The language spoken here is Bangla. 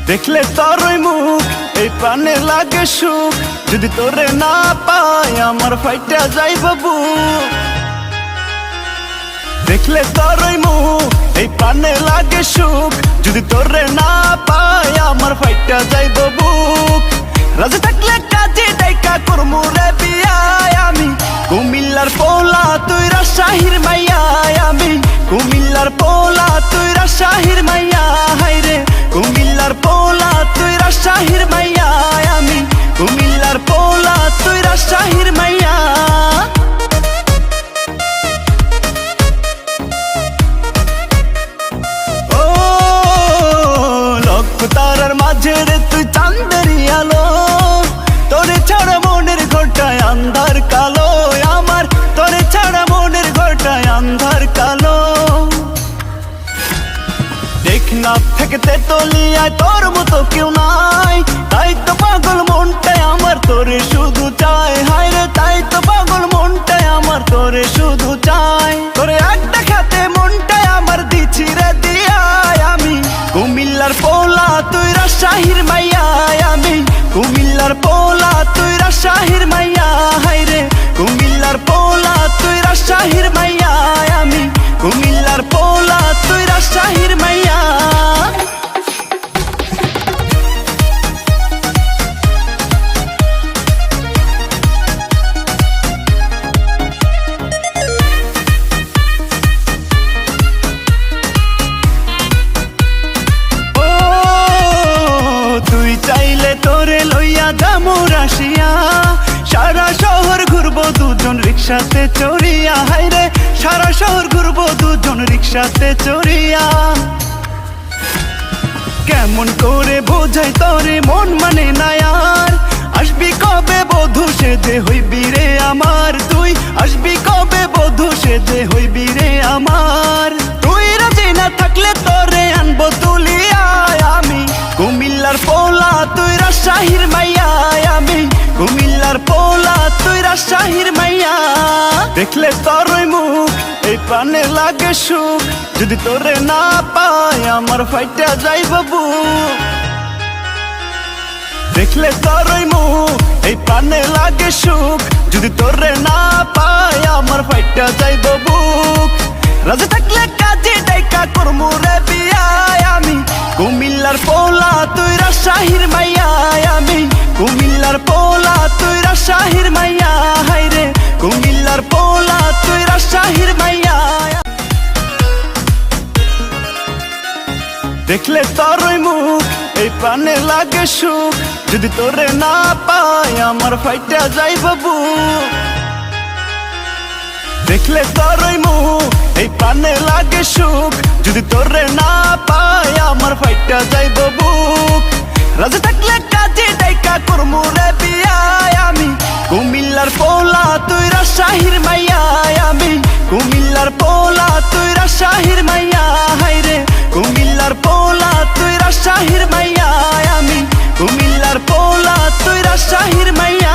দেখলে তোর ওই মুখ এই প্রাণে লাগে সুখ, যদি তোরে না পাই আমার ফাইটা যাইব বুক। দেখলে তোর ওই মুখ এই প্রাণে লাগে সুখ, যদি তোরে না পাই আমার ফাইটা যাইব বুক। রাজে থাকলে কাজে ডাইকা করমু রে বিয়ায় আমি, কুমিল্লার পোলা তুই রাজশাহীর মাইয়া আমি, কুমিল্লার পোলা তুই রাজশাহীর মাইয়া। হাইরে কুমিল্লার পোলা তুই রাজশাহীর মাইয়া আমি, কুমিল্লার পোলা তুই রাজশাহীর মাইয়া। ও লক্ষ তারার মাঝে রে তুই চাঁদেরই আলো, তোরে ছাড়া মনের ঘরটায় আন্ধার কালো আমার, তোরে ছাড়া মনের ঘরটায় আন্ধার কালো। টেকনাফ থেকে তেতুলিয়ায় তোর মতো কেউ নাই, তাই তো পাগল মনটাই আমার তোরে শুধু চাই। হায় রে তাই তো পাগল মনটাই আমার তোরে শুধু চাই। তোরে এক দেখাতে মনটাই আমার দিছি রে দিয়ায় আমি, কুমিল্লার পোলা তুই রাজশাহীর মাইয়া আমি, কুমিল্লার পোলা তুই রাজশাহীর মাইয়া। হায় রে কুমিল্লার পোলা তুই রাজশাহীর মাইয়া আমি, কুমিল্লার পোলা তুই রাজশাহীর মাইয়া। ও তুই চাইলে তোরে লইয়া যামু রাশিয়া, সারা শহর ঘুরবো দুজন রিক্সাতে চড়িয়া। হাইরে সারা শহর ঘুরবো দুজন রিক্সাতে চড়িয়া। কেমন করে বোঝাই তোরে মন মানে না আর, আসবি কবে বধূ সেজে হইবি রে আমার, তুই আসবি কবে বধূ সেজে হইবি রে আমার। তুই রাজি না থাকলে তোরে আনবো তুলিয়া আমি, কুমিল্লার পোলা তুই রাজশাহীর মাইয়া আমি, কুমিল্লার পোলা তুই রাজশাহীর মাইয়া। দেখলে তোর ওই মুখ এই প্রাণে লাগে সুখ, যদি তোরে না পাই আমার ফাইটা যাইব বুক। দেখলে তোর ওই মুখ এই প্রাণে লাগে সুখ, যদি তোরে না পাই আমার ফাইটা যাইব বুক। রাজে থাকলে কাজে ডাইকা করমু রে বিয়ায় আমি, কুমিল্লার পোলা তুই রাজশাহীর মাইয়া আমি, কুমিল্লার পোলা তুই রাজশাহীর মাইয়া। হাইরে কুমিল্লার পোলা তুই রাজশাহীর মাইয়া। দেখলে তোর ওই মুখ এই প্রাণে লাগে সুখ, যদি তোরে না পাই আমার ফাইটা যাইব বুক। দেখলে তোর ওই মুখ এই প্রাণে লাগে সুখ, যদি তোরে না পাই আমার ফাইটা যাইব বুক। রাজে থাকলে কাজে ডাইকা করমু রে বিয়ায় আমি, কুমিল্লার পোলা তুই রাজশাহীর মাইয়া আমি, কুমিল্লার পোলা তুই রাজশাহীর মাইয়া। হাইরে কুমিল্লার পোলা তুই রাজশাহীর মাইয়া আমি, কুমিল্লার পোলা তুই রাজশাহীর মাইয়া।